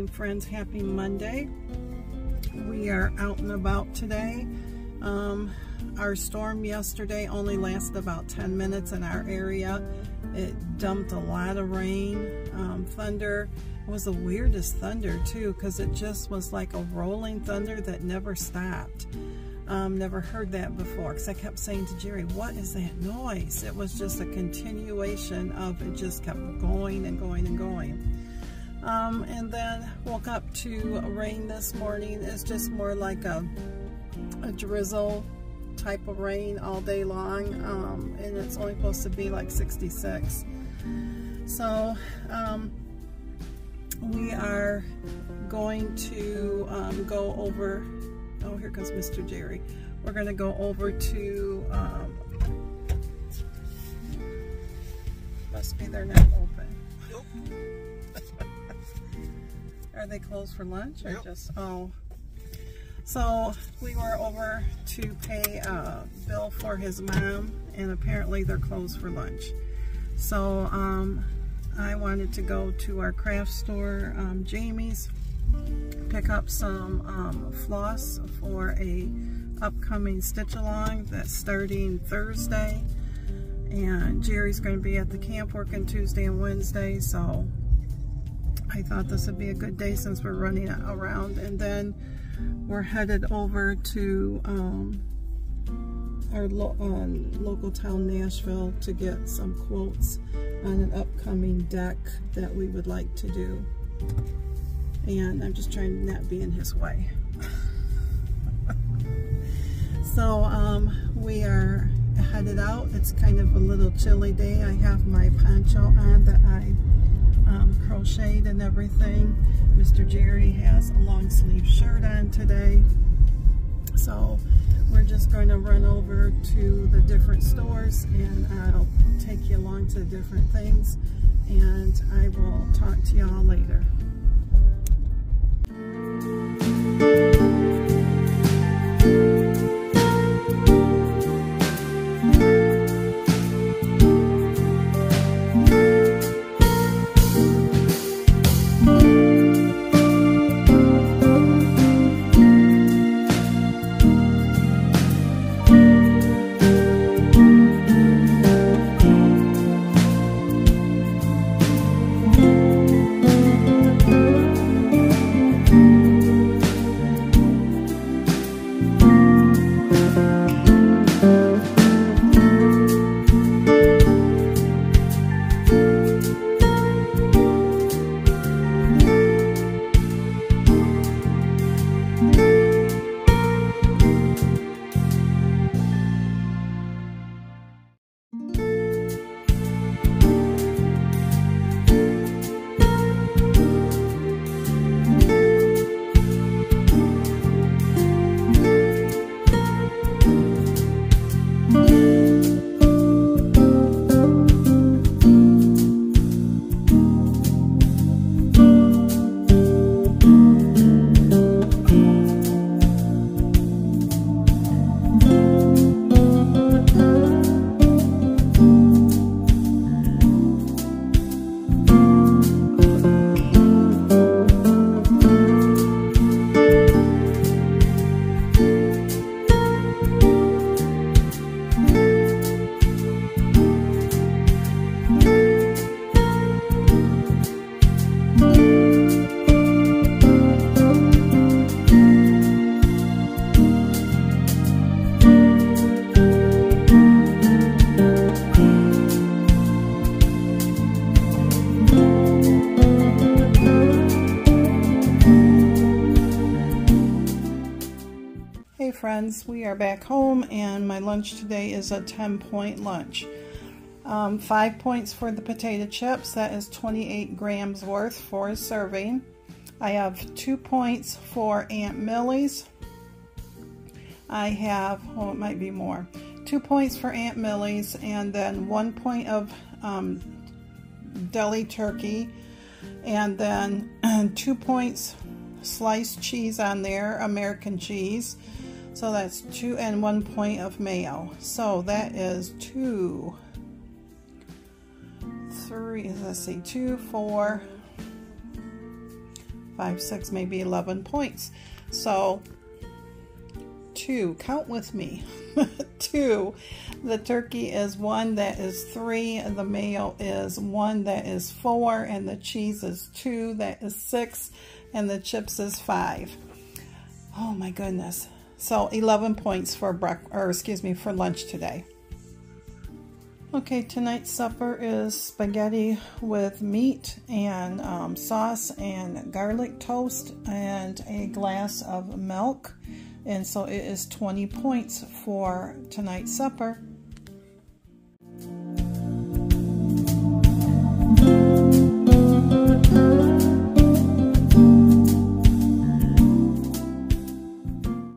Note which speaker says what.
Speaker 1: morning, friends. Happy Monday. We are out and about today. Our storm yesterday only lasted about 10 minutes in our area. It dumped a lot of rain, thunder. It was the weirdest thunder too, because it just was like a rolling thunder that never stopped. Never heard that before, because I kept saying to Jerry, what is that noise? It was just a continuation of it, just kept going and going and going. And then woke up to rain this morning. It's just more like a drizzle type of rain all day long, and it's only supposed to be like 66. So we are going to go over. Oh, here comes Mr. Jerry. We're going to go over to, must be they're not open. Nope. Are they closed for lunch or just, oh. So we were over to pay a bill for his mom, and apparently they're closed for lunch. So I wanted to go to our craft store, Jamie's, pick up some floss for a upcoming stitch along that's starting Thursday, and Jerry's going to be at the camp working Tuesday and Wednesday, so I thought this would be a good day since we're running around. And then we're headed over to our local town, Nashville, to get some quotes on an upcoming deck that we would like to do. And I'm just trying to not be in his way. So we are headed out. It's kind of a little chilly day. I have my poncho on that I crocheted and everything. Mr. Jerry has a long sleeve shirt on today. So we're just going to run over to the different stores, and I'll take you along to different things, and I will talk to y'all later. Friends, we are back home, and my lunch today is a 10-point lunch. 5 points for the potato chips. That is 28 grams worth for a serving. I have 2 points for Aunt Millie's. I have, oh, it might be more. 2 points for Aunt Millie's, and then 1 point of deli turkey, and then 2 points sliced cheese on there, American cheese. So that's 2 and 1 point of mayo. So that is 2, 3, let's see, 2, 4, 5, 6, maybe 11 points. So 2, count with me. 2, the turkey is 1, that is 3, the mayo is 1, that is 4, and the cheese is 2, that is 6, and the chips is 5. Oh my goodness. So 11 points for for lunch today. Okay, tonight's supper is spaghetti with meat and sauce and garlic toast and a glass of milk. And so it is 20 points for tonight's supper.